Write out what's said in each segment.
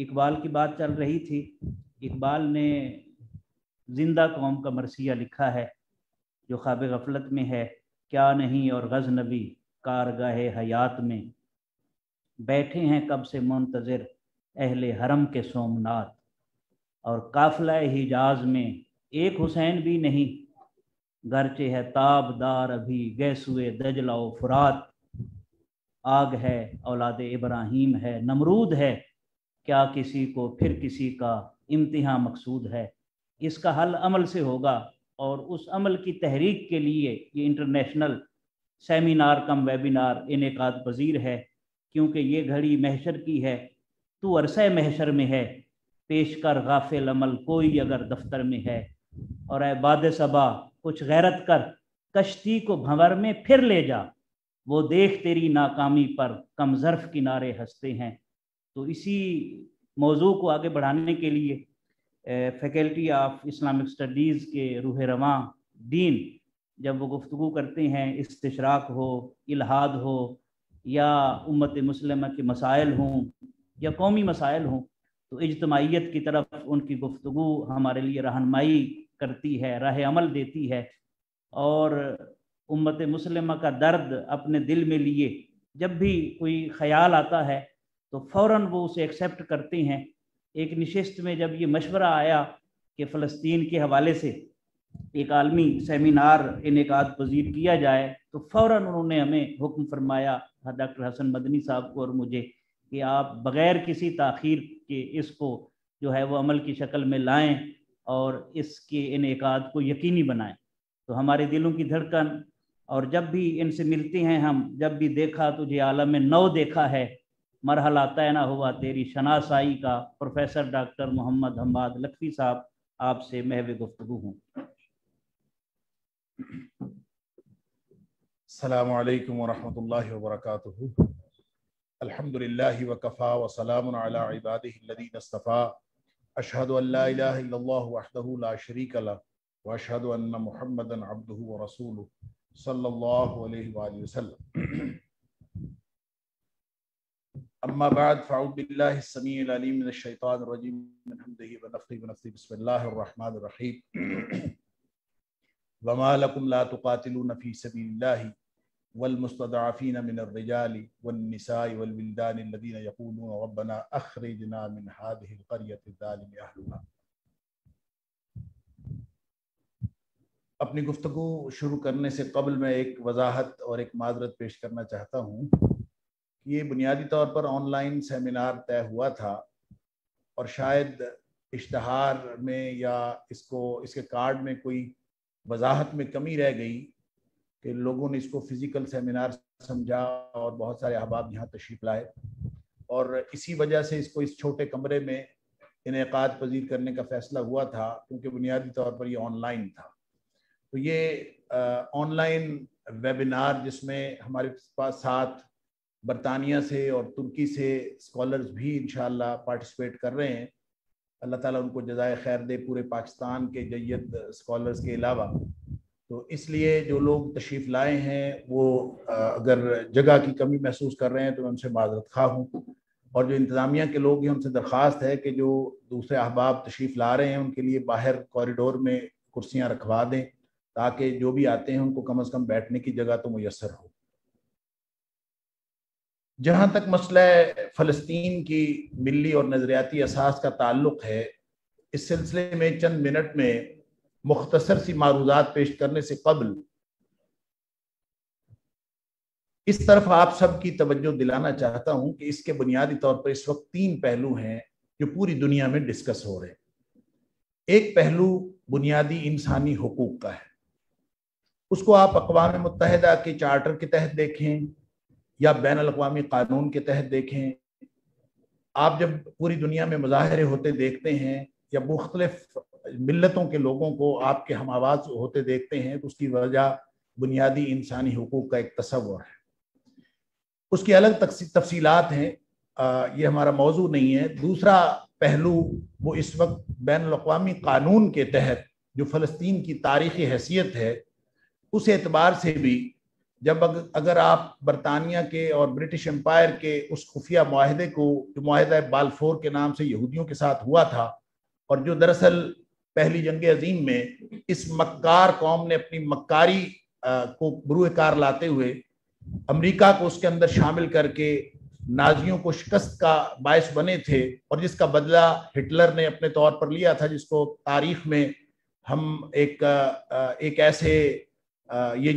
اقبال کی بات چل رہی تھی. اقبال نے زندہ قوم کا مرثیہ لکھا ہے جو خواب غفلت میں ہے. کیا نہیں اور غزنبی کارگاہ حیات میں، بیٹھے ہیں کب سے منتظر اہل حرم کے سومنات، اور قافلہ حجاز میں ایک حسین بھی نہیں، گرچہ ہے تاب دار ابھی گیسوئے دجلہ و فرات. آگ ہے اولاد ابراہیم ہے نمرود ہے، کیا کسی کو پھر کسی کا امتحان مقصود ہے. اس کا حل عمل سے ہوگا، اور اس عمل کی تحریک کے لیے یہ انٹرنیشنل سیمینار کم ویبینار انعقاد پذیر ہے، کیونکہ یہ گھڑی محشر کی ہے. تو عرصہ محشر میں ہے، پیش کر غافل عمل کوئی اگر دفتر میں ہے. اور اے باد صبا کچھ غیرت کر، کشتی کو بھنور میں پھر لے جا، وہ دیکھ تیری ناکامی پر کم ظرف کنارے ہنستے ہیں. تو اسی موضوع کو آگے بڑھانے کے لیے فیکلٹی آف اسلامک اسٹڈیز کے روح رواں دین جب وہ گفتگو کرتے ہیں، استشراق ہو، الحاد ہو، یا امت مسلمہ کے مسائل ہوں یا قومی مسائل ہوں، تو اجتماعیت کی طرف ان کی گفتگو ہمارے لیے رہنمائی کرتی ہے، راہ عمل دیتی ہے. اور امت مسلمہ کا درد اپنے دل میں لیے جب بھی کوئی خیال آتا ہے تو فوراً وہ اسے ایکسیپٹ کرتے ہیں. ایک نشست میں جب یہ مشورہ آیا کہ فلسطین کے حوالے سے ایک عالمی سیمینار انعقاد پذیر کیا جائے، تو فوراً انہوں نے ہمیں حکم فرمایا، ڈاکٹر حسن مدنی صاحب کو اور مجھے، کہ آپ بغیر کسی تاخیر کے اس کو جو ہے وہ عمل کی شکل میں لائیں اور اس کے انعقاد کو یقینی بنائیں. تو ہمارے دلوں کی دھڑکن، اور جب بھی ان سے ملتے ہیں ہم، جب بھی دیکھا تجھے عالم نو دیکھا ہے، مرحلہ طے نہ ہوا تیری شناسائی کا. پروفیسر ڈاکٹر محمد حماد لکھوی صاحب آپ سے محو گفتگو ہوں. السلام علیکم ورحمۃ اللہ وبرکاتہ. الحمد للہ وکفا وسلام علی عبادہ الذین اصطفیٰ. اشہد ان لا الہ الا اللہ وحدہ لا شریک لہ واشہد ان محمدا عبدہ ورسولہ صلی اللہ علیہ وآلہ وسلم. اما بعد فاعوذ باللہ السمیع العلیم من الشیطان الرجیم من حمدہ ونفخہ ونفثہ. بسم اللہ الرحمن الرحیم. وما لکم لا تقاتلون فی سبیل اللہ والمستضعفین من الرجال والنساء والولدان الذین یقولون ربنا اخرجنا من هذه القریۃ الظالم اہلها. اپنی گفتگو شروع کرنے سے قبل میں ایک وضاحت اور ایک معذرت پیش کرنا چاہتا ہوں. یہ بنیادی طور پر آن لائن سیمینار طے ہوا تھا، اور شاید اشتہار میں یا اس کے کارڈ میں کوئی وضاحت میں کمی رہ گئی کہ لوگوں نے اس کو فزیکل سیمینار سمجھا اور بہت سارے احباب یہاں تشریف لائے، اور اسی وجہ سے اس کو اس چھوٹے کمرے میں انعقاد پذیر کرنے کا فیصلہ ہوا تھا، کیونکہ بنیادی طور پر یہ آن لائن تھا. تو یہ آن لائن ویبینار جس میں ہمارے پاس 7 برطانیہ سے اور ترکی سے اسکالرز بھی انشاءاللہ پارٹیسپیٹ کر رہے ہیں. اللہ تعالیٰ ان کو جزائے خیر دے، پورے پاکستان کے جید اسکالرز کے علاوہ. تو اس لیے جو لوگ تشریف لائے ہیں وہ اگر جگہ کی کمی محسوس کر رہے ہیں تو میں ان سے معذرت خواہ ہوں. اور جو انتظامیہ کے لوگ ہیں ان سے درخواست ہے کہ جو دوسرے احباب تشریف لا رہے ہیں ان کے لیے باہر کوریڈور میں کرسیاں رکھوا دیں، تاکہ جو بھی آتے ہیں ان کو کم از کم بیٹھنے کی جگہ تو میسر ہو. جہاں تک مسئلہ فلسطین کی ملی اور نظریاتی اساس کا تعلق ہے، اس سلسلے میں چند منٹ میں مختصر سی معروضات پیش کرنے سے قبل اس طرف آپ سب کی توجہ دلانا چاہتا ہوں کہ اس کے بنیادی طور پر اس وقت 3 پہلو ہیں جو پوری دنیا میں ڈسکس ہو رہے ہیں. ایک پہلو بنیادی انسانی حقوق کا ہے. اس کو آپ اقوام متحدہ کے چارٹر کے تحت دیکھیں یا بین الاقوامی قانون کے تحت دیکھیں. آپ جب پوری دنیا میں مظاہرے ہوتے دیکھتے ہیں یا مختلف ملتوں کے لوگوں کو آپ کے ہم آواز ہوتے دیکھتے ہیں تو اس کی وجہ بنیادی انسانی حقوق کا ایک تصور ہے. اس کی الگ تفصیلات ہیں، یہ ہمارا موضوع نہیں ہے. دوسرا پہلو وہ اس وقت بین الاقوامی قانون کے تحت جو فلسطین کی تاریخی حیثیت ہے، اس اعتبار سے بھی جب اگر آپ برطانیہ کے اور برٹش امپائر کے اس خفیہ معاہدے کو، جو معاہدہ بالفور کے نام سے یہودیوں کے ساتھ ہوا تھا، اور جو دراصل پہلی جنگ عظیم میں اس مکار قوم نے اپنی مکاری کو بروئے کار لاتے ہوئے امریکہ کو اس کے اندر شامل کر کے نازیوں کو شکست کا باعث بنے تھے، اور جس کا بدلہ ہٹلر نے اپنے طور پر لیا تھا، جس کو تاریخ میں ہم ایک ایسے یہ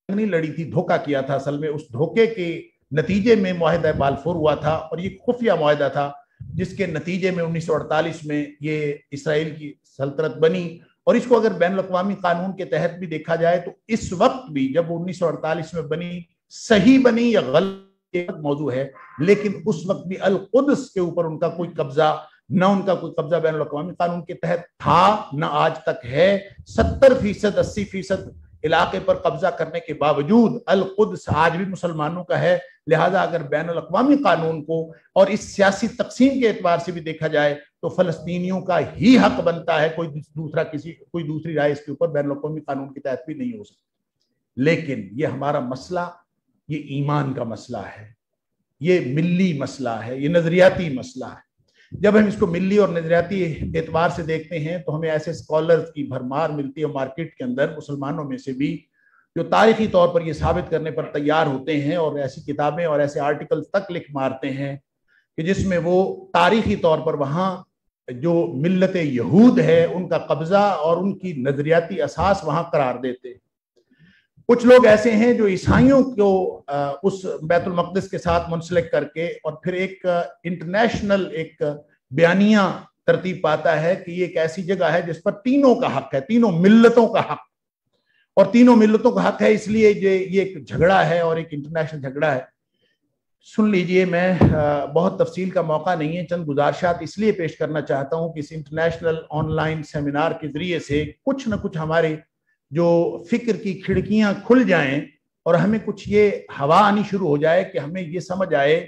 نہیں لڑی تھی، دھوکہ کیا تھا، اصل میں اس دھوکے کے نتیجے میں معاہدہ بالفور ہوا تھا، اور یہ خفیہ معاہدہ تھا جس کے نتیجے میں 1948 میں یہ اسرائیل کی سلطنت بنی۔ اور اس کو اگر بین الاقوامی قانون کے تحت بھی دیکھا جائے تو اس وقت بھی جب 1948 میں بنی، صحیح بنی یا غلط موضوع ہے، لیکن اس وقت بھی القدس کے اوپر ان کا کوئی قبضہ نہ، ان کا کوئی قبضہ بین الاقوامی قانون کے تحت تھا نہ آج تک ہے۔ 70% 80% علاقے پر قبضہ کرنے کے باوجود القدس آج بھی مسلمانوں کا ہے۔ لہذا اگر بین الاقوامی قانون کو اور اس سیاسی تقسیم کے اعتبار سے بھی دیکھا جائے تو فلسطینیوں کا ہی حق بنتا ہے، کوئی دوسری رائے اس کے اوپر بین الاقوامی قانون کے تحت بھی نہیں ہو سکتی۔ لیکن یہ ہمارا مسئلہ، یہ ایمان کا مسئلہ ہے، یہ ملی مسئلہ ہے، یہ نظریاتی مسئلہ ہے۔ جب ہم اس کو ملی اور نظریاتی اعتبار سے دیکھتے ہیں تو ہمیں ایسے اسکالرز کی بھرمار ملتی ہے مارکیٹ کے اندر، مسلمانوں میں سے بھی، جو تاریخی طور پر یہ ثابت کرنے پر تیار ہوتے ہیں اور ایسی کتابیں اور ایسے آرٹیکل تک لکھ مارتے ہیں کہ جس میں وہ تاریخی طور پر وہاں جو ملت یہود ہے ان کا قبضہ اور ان کی نظریاتی اساس وہاں قرار دیتے ہیں۔ کچھ لوگ ایسے ہیں جو عیسائیوں کو اس بیت المقدس کے ساتھ منسلک کر کے اور پھر ایک انٹرنیشنل ایک بیانیہ ترتیب پاتا ہے کہ یہ ایک ایسی جگہ ہے جس پر تینوں کا حق ہے، تینوں ملتوں کا حق، اور تینوں ملتوں کا حق ہے، اس لیے یہ ایک جھگڑا ہے اور ایک انٹرنیشنل جھگڑا ہے۔ سن لیجئے، میں بہت تفصیل کا موقع نہیں ہے، چند گزارشات اس لیے پیش کرنا چاہتا ہوں کہ اس انٹرنیشنل آن لائن سیمینار کے ذریعے سے کچھ نہ کچھ ہمارے جو فکر کی کھڑکیاں کھل جائیں اور ہمیں کچھ یہ ہوا آنی شروع ہو جائے کہ ہمیں یہ سمجھ آئے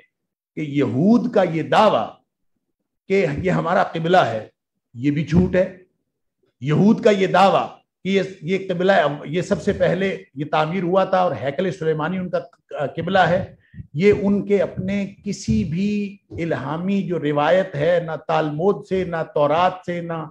کہ یہود کا یہ دعویٰ کہ یہ ہمارا قبلہ ہے، یہ بھی جھوٹ ہے۔ یہود کا یہ دعویٰ کہ یہ قبلہ، یہ سب سے پہلے یہ تعمیر ہوا تھا اور ہیکل سلیمانی ان کا قبلہ ہے، یہ ان کے اپنے کسی بھی الہامی جو روایت ہے، نہ تالمود سے، نہ تورات سے، نہ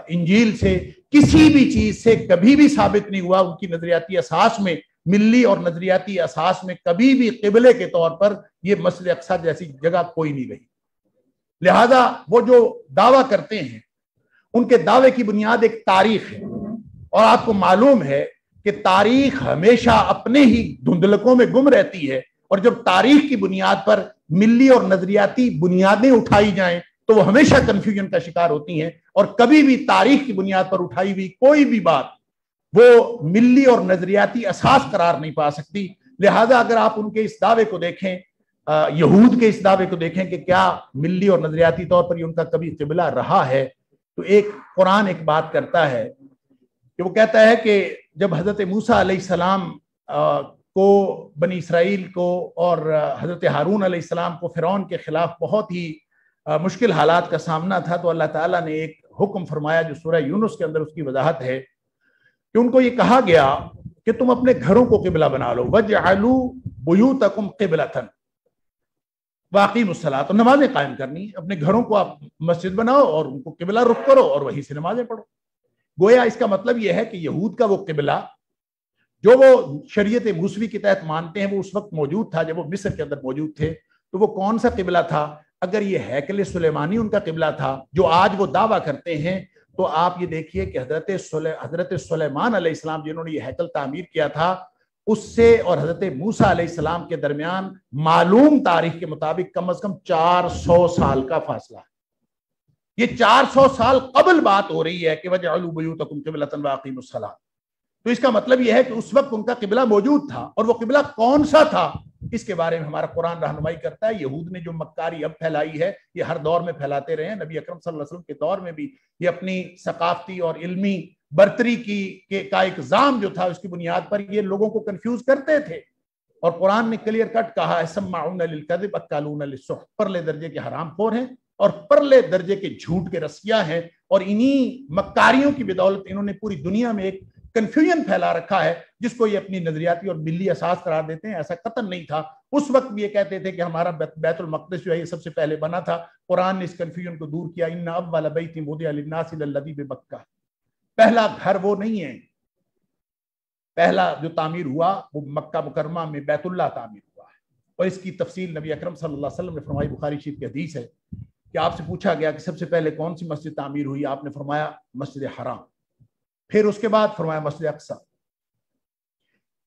انجیل سے، کسی بھی چیز سے کبھی بھی ثابت نہیں ہوا۔ ان کی نظریاتی اساس میں، ملی اور نظریاتی اساس میں کبھی بھی قبلے کے طور پر یہ مسجد اقصی جیسی جگہ کوئی نہیں رہی۔ لہذا وہ جو دعویٰ کرتے ہیں ان کے دعوے کی بنیاد ایک تاریخ ہے، اور آپ کو معلوم ہے کہ تاریخ ہمیشہ اپنے ہی دھندلکوں میں گم رہتی ہے، اور جب تاریخ کی بنیاد پر ملی اور نظریاتی بنیادیں اٹھائی جائیں تو وہ ہمیشہ کنفیوژن کا شکار ہوتی ہیں، اور کبھی بھی تاریخ کی بنیاد پر اٹھائی ہوئی کوئی بھی بات وہ ملی اور نظریاتی اساس قرار نہیں پا سکتی۔ لہذا اگر آپ ان کے اس دعوے کو دیکھیں، یہود کے اس دعوے کو دیکھیں کہ کیا ملی اور نظریاتی طور پر یہ ان کا کبھی قبلہ رہا ہے، تو ایک قرآن ایک بات کرتا ہے کہ وہ کہتا ہے کہ جب حضرت موسیٰ علیہ السلام کو، بنی اسرائیل کو، اور حضرت ہارون علیہ السلام کو فرعون کے خلاف بہت ہی مشکل حالات کا سامنا تھا، تو اللہ تعالیٰ نے ایک حکم فرمایا جو سورہ یونس کے اندر اس کی وضاحت ہے کہ ان کو یہ کہا گیا کہ تم اپنے گھروں کو قبلہ بنا لو، وَاجْعَلُوا بُيُوتَكُمْ قِبْلَةً وَأَقِيمُوا الصَّلَاةَ، تو نمازیں قائم کرنی، اپنے گھروں کو آپ مسجد بناؤ اور ان کو قبلہ رخ کرو اور وہیں سے نمازیں پڑھو۔ گویا اس کا مطلب یہ ہے کہ یہود کا وہ قبلہ جو وہ شریعت موسوی کے تحت مانتے ہیں وہ اس وقت موجود تھا جب وہ مصر کے اندر موجود تھے۔ تو وہ کون سا قبلہ تھا؟ اگر یہ ہیکل سلیمانی ان کا قبلہ تھا جو آج وہ دعویٰ کرتے ہیں، تو آپ یہ دیکھیے کہ حضرت سلیمان علیہ السلام جنہوں نے یہ ہیکل تعمیر کیا تھا، اس سے اور حضرت موسیٰ علیہ السلام کے درمیان معلوم تاریخ کے مطابق کم از کم 400 سال کا فاصلہ ہے۔ یہ 400 سال قبل بات ہو رہی ہے کہ وَاجْعَلُوا بُيُوتَكُمْ قِبْلَةً وَأَقِيمُوا الصَّلَاةَ۔ تو اس کا مطلب یہ ہے کہ اس وقت ان کا قبلہ موجود تھا، اور وہ قبلہ کون سا تھا اس کے بارے میں ہمارا قرآن رہنمائی کرتا ہے۔ یہود نے جو مکاری اب پھیلائی ہے یہ ہر دور میں پھیلاتے رہے ہیں، نبی اکرم صلی اللہ علیہ وسلم کے دور میں بھی یہ اپنی ثقافتی اور علمی برتری کا ایک ظام جو تھا اس کی بنیاد پر یہ لوگوں کو کنفیوز کرتے تھے، اور قرآن نے کلیئر کٹ کہا ہے سماعون للکذب اکالون للسحت، پرلے درجے کے حرام خور ہیں اور پرلے درجے کے جھوٹ کے رسیاں ہیں، اور انہی مکاریوں کی بدولت انہوں نے پوری دنیا میں ایک کنفیوژن پھیلا رکھا ہے جس کو یہ اپنی نظریاتی اور ملی اساس قرار دیتے ہیں۔ ایسا قطعاً نہیں تھا۔ اس وقت بھی یہ کہتے تھے کہ ہمارا بیت المقدس جو ہے یہ سب سے پہلے بنا تھا۔ قرآن نے اس کنفیوژن کو دور کیا۔ ان اول بیت وضع للناس للذی ببکہ، پہلا گھر وہ نہیں ہے، پہلا جو تعمیر ہوا وہ مکہ مکرمہ میں بیت اللہ تعمیر ہوا ہے، اور اس کی تفصیل نبی اکرم صلی اللہ علیہ وسلم نے فرمائی۔ بخاری شریف کی حدیث ہے کہ آپ سے پوچھا گیا کہ سب سے پہلے کون سی مسجد تعمیر ہوئی، آپ نے فرمایا مسجد حرام، پھر اس کے بعد فرمایا مسجد اقصی۔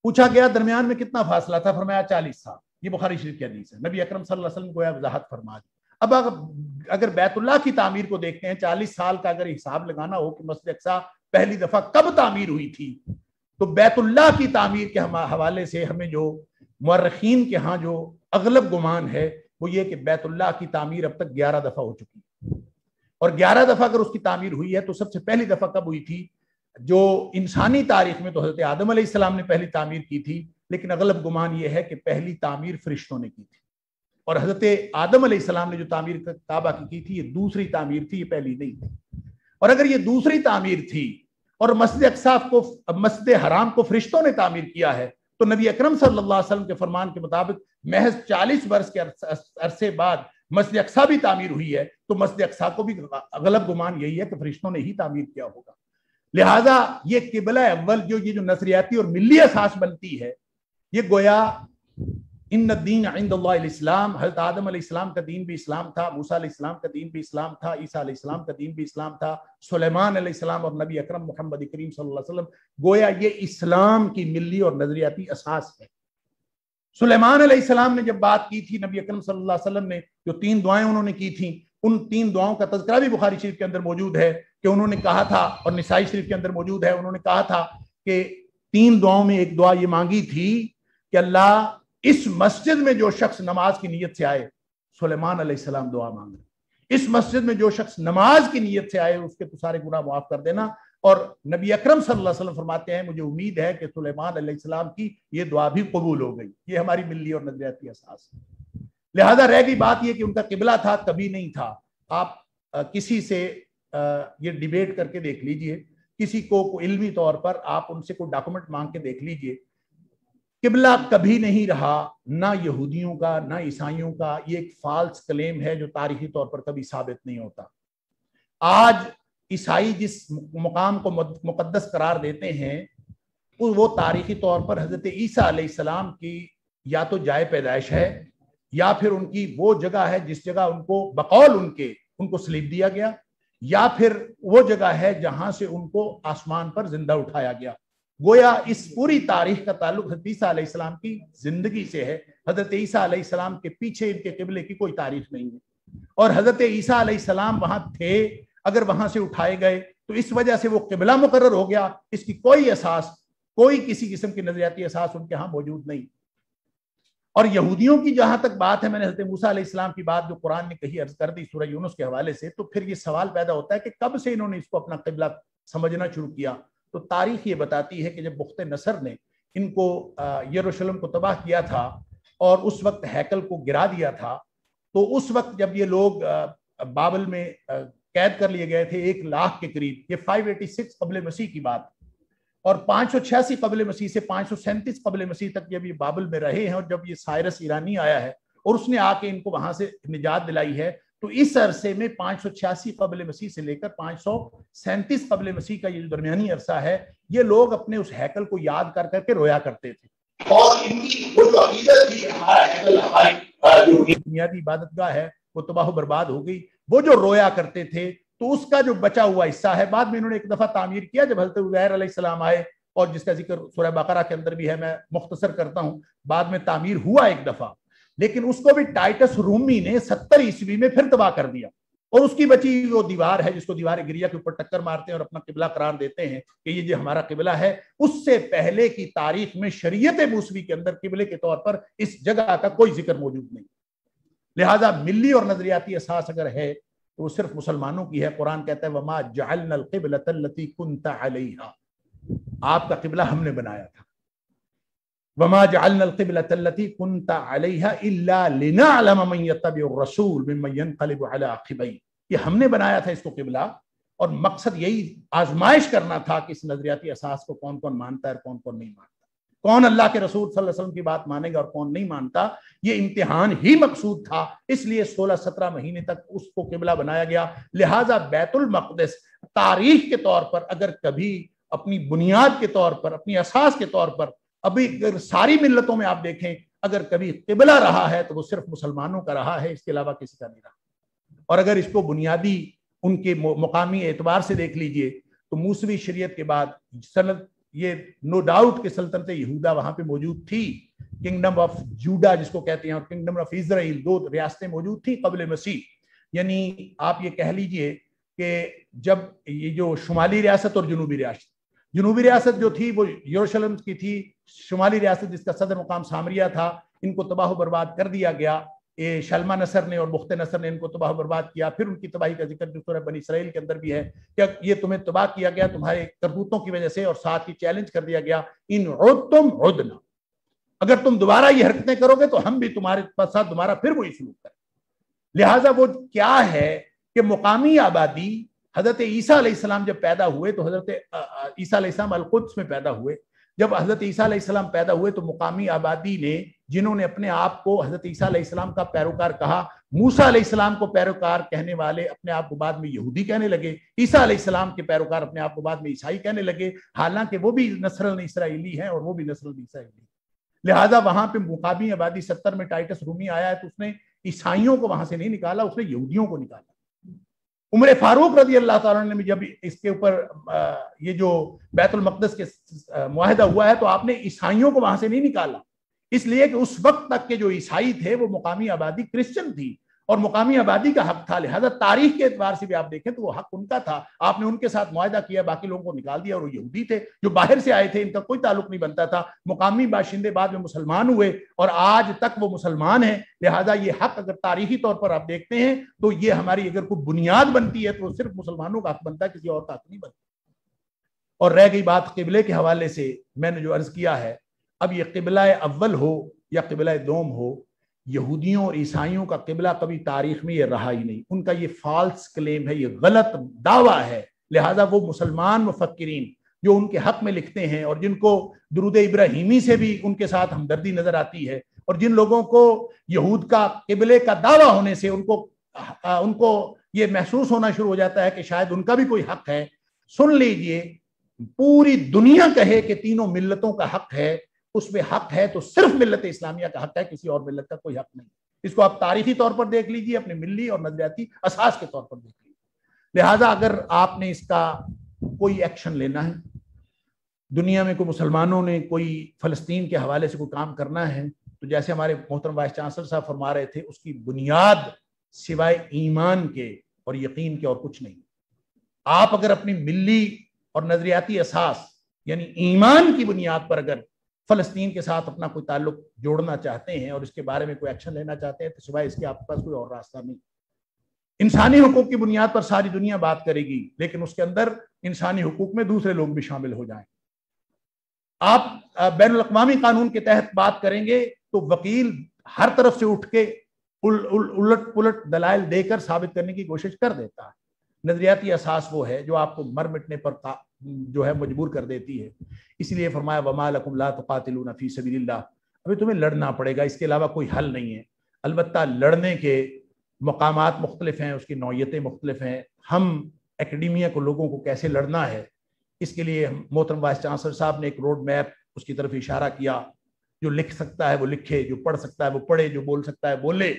پوچھا گیا درمیان میں کتنا فاصلہ تھا، فرمایا 40 سال۔ یہ بخاری شریف کی حدیث ہے۔ نبی اکرم صلی اللہ علیہ وسلم کو وضاحت فرما دی۔ اب اگر بیت اللہ کی تعمیر کو دیکھتے ہیں، 40 سال کا اگر حساب لگانا ہو کہ مسجد اقصی پہلی دفعہ کب تعمیر ہوئی تھی، تو بیت اللہ کی تعمیر کے حوالے سے ہمیں جو مورخین کے ہاں جو اغلب گمان ہے وہ یہ کہ بیت اللہ کی تعمیر اب تک 11 دفعہ ہو چکی ہے، اور 11 دفعہ اگر اس کی تعمیر ہوئی ہے تو سب سے پہلی دفعہ کب ہوئی تھی؟ جو انسانی تاریخ میں تو حضرت آدم علیہ السلام نے پہلی تعمیر کی تھی، لیکن اغلب گمان یہ ہے کہ پہلی تعمیر فرشتوں نے کی تھی، اور حضرت آدم علیہ السلام نے جو تعمیر کعبہ کی تھی یہ دوسری تعمیر تھی، یہ پہلی نہیں تھی۔ اور اگر یہ دوسری تعمیر تھی اور مسجد اقصی کو، مسجد حرام کو فرشتوں نے تعمیر کیا ہے، تو نبی اکرم صلی اللہ علیہ وسلم کے فرمان کے مطابق محض 40 برس کے عرصے بعد مسجد اقصی بھی تعمیر ہوئی ہے، تو مسجد اقصی کو بھی اغلب گمان یہی ہے کہ فرشتوں نے ہی تعمیر کیا ہوگا۔ لہٰذا یہ قبلہ اول جو یہ جو نظریاتی اور ملی اساس بنتی ہے، یہ گویا ان الدین عند اللہ الاسلام، حضرت آدم علیہ السلام کا دین بھی اسلام تھا، موسیٰ علیہ السلام کا دین بھی اسلام تھا، عیسیٰ علیہ السلام کا دین بھی اسلام تھا، سلیمان علیہ السلام اور نبی اکرم محمد کریم صلی اللہ علیہ وسلم، گویا یہ اسلام کی ملی اور نظریاتی اساس ہے۔ سلیمان علیہ السلام نے جب بات کی تھی، نبی اکرم صلی اللہ علیہ وسلم نے جو 3 دعائیں انہوں نے کی تھیں، ان 3 دعاؤں کا تذکرہ بھی بخاری شریف کے اندر موجود ہے کہ انہوں نے کہا تھا، اور نسائی شریف کے اندر موجود ہے، انہوں نے کہا تھا کہ 3 دعاؤں میں ایک دعا یہ مانگی تھی کہ اللہ اس مسجد میں جو شخص نماز کی نیت سے آئے، سلیمان علیہ السلام دعا مانگ رہے، اس مسجد میں جو شخص نماز کی نیت سے آئے اس کے تو سارے گناہ معاف کر دینا۔ اور نبی اکرم صلی اللہ علیہ وسلم فرماتے ہیں مجھے امید ہے کہ سلیمان علیہ السلام کی یہ دعا بھی قبول ہو گئی۔ یہ ہماری ملی اور نظریاتی اساس ہے۔ لہذا رہ گئی بات یہ کہ ان کا قبلہ تھا کبھی نہیں تھا۔ آپ کسی سے یہ ڈیبیٹ کر کے دیکھ لیجئے، کسی کو علمی طور پر آپ ان سے کوئی ڈاکومنٹ مانگ کے دیکھ لیجئے، قبلہ کبھی نہیں رہا، نہ یہودیوں کا نہ عیسائیوں کا۔ یہ ایک فالس کلیم ہے جو تاریخی طور پر کبھی ثابت نہیں ہوتا۔ آج عیسائی جس مقام کو مقدس قرار دیتے ہیں وہ تاریخی طور پر حضرت عیسیٰ علیہ السلام کی یا تو جائے پیدائش ہے، یا پھر ان کی وہ جگہ ہے جس جگہ ان کو بقول ان کو صلیب دیا گیا، یا پھر وہ جگہ ہے جہاں سے ان کو آسمان پر زندہ اٹھایا گیا۔ گویا اس پوری تاریخ کا تعلق حضرت عیسیٰ علیہ السلام کی زندگی سے ہے۔ حضرت عیسیٰ علیہ السلام کے پیچھے ان کے قبلے کی کوئی تاریخ نہیں ہے، اور حضرت عیسیٰ علیہ السلام وہاں تھے، اگر وہاں سے اٹھائے گئے تو اس وجہ سے وہ قبلہ مقرر ہو گیا، اس کی کوئی اساس، کوئی کسی قسم کی نظریاتی اساس ان کے ہاں موجود نہیں۔ اور یہودیوں کی جہاں تک بات ہے، میں نے حضرت موسیٰ علیہ السلام کی بات جو قرآن نے کہی عرض کر دی سورہ یونس کے حوالے سے، تو پھر یہ سوال پیدا ہوتا ہے کہ کب سے انہوں نے اس کو اپنا قبلہ سمجھنا شروع کیا؟ تو تاریخ یہ بتاتی ہے کہ جب بخت نصر نے ان کو یروشلم کو تباہ کیا تھا اور اس وقت ہیکل کو گرا دیا تھا، تو اس وقت جب یہ لوگ بابل میں قید کر لیے گئے تھے 1 لاکھ کے قریب، یہ 586 قبل مسیح کی بات، اور 586 قبل مسیح سے 537 قبل مسیح تک جب یہ بابل میں رہے ہیں، اور جب یہ سائرس ایرانی آیا ہے اور اس نے آ کے ان کو وہاں سے نجات دلائی ہے، تو اس عرصے میں 586 قبل مسیح سے لے کر 537 قبل مسیح کا یہ جو درمیانی عرصہ ہے، یہ لوگ اپنے اس ہیکل کو یاد کر کر کے رویا کرتے تھے، اور ان کی وہ جو عقیدت تھی کہ ہمارا ہیکل ہماری جو بنیادی عبادت گاہ ہے وہ تباہ و برباد ہو گئی، وہ جو رویا کرتے تھے، تو اس کا جو بچا ہوا حصہ ہے، بعد میں انہوں نے ایک دفعہ تعمیر کیا جب حضرت عزیر علیہ السلام آئے، اور جس کا ذکر سورہ بقرہ کے اندر بھی ہے، میں مختصر کرتا ہوں، بعد میں تعمیر ہوا ایک دفعہ، لیکن اس کو بھی ٹائٹس رومی نے 70 عیسوی میں پھر تباہ کر دیا، اور اس کی بچی وہ دیوار ہے جس کو دیوار گریا کے اوپر ٹکر مارتے ہیں اور اپنا قبلہ قرار دیتے ہیں کہ یہ جو ہمارا قبلہ ہے، اس سے پہلے کی تاریخ میں شریعت موسوی کے اندر قبلے کے طور پر اس جگہ کا کوئی ذکر موجود نہیں۔ لہذا ملی اور نظریاتی اساس اگر ہے تو وہ صرف مسلمانوں کی ہے۔ قرآن کہتا ہے وَمَا جَعَلْنَا الْقِبْلَةَ الَّتِي كُنْتَ عَلَيْهَا، آپ کا قبلہ ہم نے بنایا تھا۔ وما جعلنا القبلة التي كنت عليها إلا لنعلم من يتبع الرسول ممن ينقلب على عقبيه. یہ ہم نے بنایا تھا اس کو قبلہ، اور مقصد یہی آزمائش کرنا تھا کہ اس نظریاتی اساس کو کون کون مانتا ہے اور کون کون نہیں مانتا، کون اللہ کے رسول صلی اللہ علیہ وسلم کی بات مانے گا اور کون نہیں مانتا. یہ امتحان ہی مقصود تھا، اس لیے 16-17 مہینے تک اس کو قبلہ بنایا گیا. لہٰذا بیت المقدس تاریخ کے طور پر اگر کبھی اپنی بنیاد کے طور پر، اپنی اساس کے طور پر، ابھی اگر ساری ملتوں میں آپ دیکھیں اگر کبھی قبلہ رہا ہے تو وہ صرف مسلمانوں کا رہا ہے، اس کے علاوہ کسی کا نہیں رہا. اور اگر اس کو بنیادی ان کے مقامی اعتبار سے دیکھ لیجئے تو موسوی شریعت کے بعد یہ نو ڈاؤٹ کہ سلطنت یہودا وہاں پہ موجود تھی، کنگڈم آف جوڈا جس کو کہتے ہیں اور کنگڈم آف اسرائیل، 2 ریاستیں موجود تھیں قبل مسیح. یعنی آپ یہ کہہ لیجئے کہ جب یہ جو شمالی ریاست اور جنوبی ریاست جو تھی وہ یروشلم کی تھی، شمالی ریاست جس کا صدر مقام سامریہ تھا، ان کو تباہ و برباد کر دیا گیا. شلما نصر نے اور بخت نصر نے ان کو تباہ و برباد کیا. پھر ان کی تباہی کا ذکر جو سورہ بنی اسرائیل کے اندر بھی ہے کہ یہ تمہیں تباہ کیا گیا تمہارے کرتوتوں کی وجہ سے، اور ساتھ ہی چیلنج کر دیا گیا ان عدتم عدنا، اگر تم دوبارہ یہ حرکتیں کرو گے تو ہم بھی تمہارے ساتھ دوبارہ پھر وہی سلوک کریں. لہٰذا وہ کیا ہے کہ مقامی آبادی، حضرت عیسیٰ علیہ السلام جب پیدا ہوئے تو حضرت عیسیٰ علیہ السلام القدس میں پیدا ہوئے. جب حضرت عیسیٰ علیہ السلام پیدا ہوئے تو مقامی آبادی نے، جنہوں نے اپنے آپ کو حضرت عیسیٰ علیہ السلام کا پیروکار کہا، موسیٰ علیہ السلام کو پیروکار کہنے والے اپنے آپ کو بعد میں یہودی کہنے لگے، عیسیٰ علیہ السلام کے پیروکار اپنے آپ کو بعد میں عیسائی کہنے لگے، حالانکہ وہ بھی نسل اسرائیلی ہیں اور وہ بھی نسل اسرائیلی. لہٰذا وہاں پہ مقامی آبادی 70 میں ٹائٹس رومی آیا ہے تو اس نے عیسائیوں کو وہاں سے نہیں نکالا، اس نے یہودیوں کو نکالا. عمر فاروق رضی اللہ تعالیٰ نے جب اس کے اوپر یہ جو بیت المقدس کے معاہدہ ہوا ہے تو آپ نے عیسائیوں کو وہاں سے نہیں نکالا، اس لیے کہ اس وقت تک کے جو عیسائی تھے وہ مقامی آبادی کرسچن تھی اور مقامی آبادی کا حق تھا. لہذا تاریخ کے اعتبار سے بھی آپ دیکھیں تو وہ حق ان کا تھا. آپ نے ان کے ساتھ معاہدہ کیا، باقی لوگوں کو نکال دیا، اور وہ یہودی تھے جو باہر سے آئے تھے، ان کا کوئی تعلق نہیں بنتا تھا. مقامی باشندے بعد میں مسلمان ہوئے اور آج تک وہ مسلمان ہیں. لہذا یہ حق اگر تاریخی طور پر آپ دیکھتے ہیں تو یہ ہماری اگر کوئی بنیاد بنتی ہے تو وہ صرف مسلمانوں کا حق بنتا ہے، کسی اور کا حق نہیں بنتا. اور رہ گئی بات قبلے کے حوالے سے، میں نے جو عرض کیا ہے، اب یہ قبلہ اول ہو یا قبلہ دوم ہو، یہودیوں اور عیسائیوں کا قبلہ کبھی تاریخ میں یہ رہا ہی نہیں. ان کا یہ فالس کلیم ہے، یہ غلط دعویٰ ہے. لہٰذا وہ مسلمان مفکرین جو ان کے حق میں لکھتے ہیں اور جن کو درود ابراہیمی سے بھی ان کے ساتھ ہمدردی نظر آتی ہے، اور جن لوگوں کو یہود کا قبلے کا دعویٰ ہونے سے ان کو یہ محسوس ہونا شروع ہو جاتا ہے کہ شاید ان کا بھی کوئی حق ہے. سن لیجئے، پوری دنیا کہے کہ تینوں ملتوں کا حق ہے، اس میں حق ہے تو صرف ملت اسلامیہ کا حق ہے، کسی اور ملت کا کوئی حق نہیں. اس کو آپ تاریخی طور پر دیکھ لیجئے، اپنے ملی اور نظریاتی اساس کے طور پر دیکھ لیجئے. لہٰذا اگر آپ نے اس کا کوئی ایکشن لینا ہے، دنیا میں کوئی مسلمانوں نے کوئی فلسطین کے حوالے سے کوئی کام کرنا ہے، تو جیسے ہمارے محترم وائس چانسلر صاحب فرما رہے تھے، اس کی بنیاد سوائے ایمان کے اور یقین کے اور کچھ نہیں. آپ اگر اپنی ملی اور نظریاتی اساس یعنی ایمان کی بنیاد پر اگر فلسطین کے ساتھ اپنا کوئی تعلق جوڑنا چاہتے ہیں اور اس کے بارے میں کوئی ایکشن لینا چاہتے ہیں، تو سوائے اس کے آپ کے پاس کوئی اور راستہ نہیں. انسانی حقوق کی بنیاد پر ساری دنیا بات کرے گی، لیکن اس کے اندر انسانی حقوق میں دوسرے لوگ بھی شامل ہو جائیں. آپ بین الاقوامی قانون کے تحت بات کریں گے تو وکیل ہر طرف سے اٹھ کے الٹ پلٹ دلائل دے کر ثابت کرنے کی کوشش کر دیتا ہے. نظریاتی اساس وہ ہے جو آپ کو مر مٹنے پر جو ہے مجبور کر دیتی ہے. اس لیے فرمایا وما لکم لا تقاتلون فی سبیل اللہ، ابھی تمہیں لڑنا پڑے گا، اس کے علاوہ کوئی حل نہیں ہے. البتہ لڑنے کے مقامات مختلف ہیں، اس کی نوعیتیں مختلف ہیں. ہم اکیڈیمیا کو لوگوں کو کیسے لڑنا ہے، اس کے لیے محترم وائس چانسلر صاحب نے ایک روڈ میپ اس کی طرف اشارہ کیا. جو لکھ سکتا ہے وہ لکھے، جو پڑھ سکتا ہے وہ پڑھے، جو بول سکتا ہے بولے.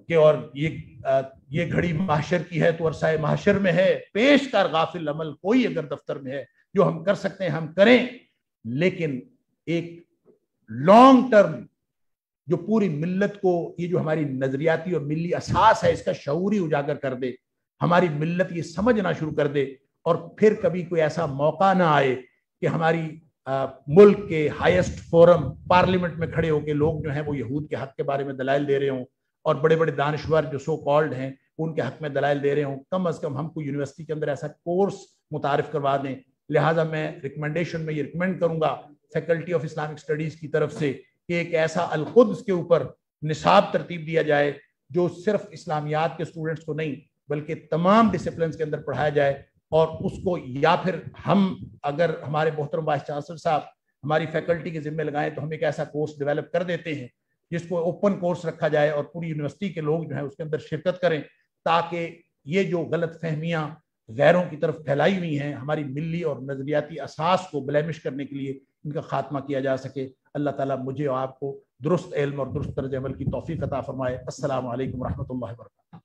کہ اور یہ گھڑی محشر کی ہے تو عرصہ محشر میں ہے، پیش کر غافل عمل کوئی اگر دفتر میں ہے، جو ہم کر سکتے ہیں ہم کریں. لیکن ایک لانگ ٹرم جو پوری ملت کو یہ جو ہماری نظریاتی اور ملی اساس ہے اس کا شعوری اجاگر کر دے، ہماری ملت یہ سمجھنا شروع کر دے، اور پھر کبھی کوئی ایسا موقع نہ آئے کہ ہماری ملک کے ہائیسٹ فورم پارلیمنٹ میں کھڑے ہو کے لوگ جو ہیں وہ یہود کے حق کے بارے میں دلائل دے رہے ہوں، اور بڑے بڑے دانشور جو سو کالڈ ہیں ان کے حق میں دلائل دے رہے ہوں. کم از کم ہم کو یونیورسٹی کے اندر ایسا کورس متعارف کروا دیں. لہٰذا میں ریکمنڈیشن میں یہ ریکمینڈ کروں گا فیکلٹی آف اسلامک اسٹڈیز کی طرف سے کہ ایک ایسا القدس کے اوپر نصاب ترتیب دیا جائے جو صرف اسلامیات کے اسٹوڈنٹس کو نہیں بلکہ تمام ڈسپلنس کے اندر پڑھایا جائے، اور اس کو یا پھر ہم اگر ہمارے محترم وائس چانسلر صاحب ہماری فیکلٹی کے ذمہ لگائیں تو ہم ایک ایسا کورس ڈیولپ کر دیتے ہیں جس کو اوپن کورس رکھا جائے اور پوری یونیورسٹی کے لوگ جو ہیں اس کے اندر شرکت کریں، تاکہ یہ جو غلط فہمیاں غیروں کی طرف پھیلائی ہوئی ہیں ہماری ملی اور نظریاتی اساس کو بلیمش کرنے کے لیے ان کا خاتمہ کیا جا سکے۔ اللہ تعالیٰ مجھے اور آپ کو درست علم اور درست طرز عمل کی توفیق عطا فرمائے۔ السلام علیکم ورحمۃ اللہ وبرکاتہ۔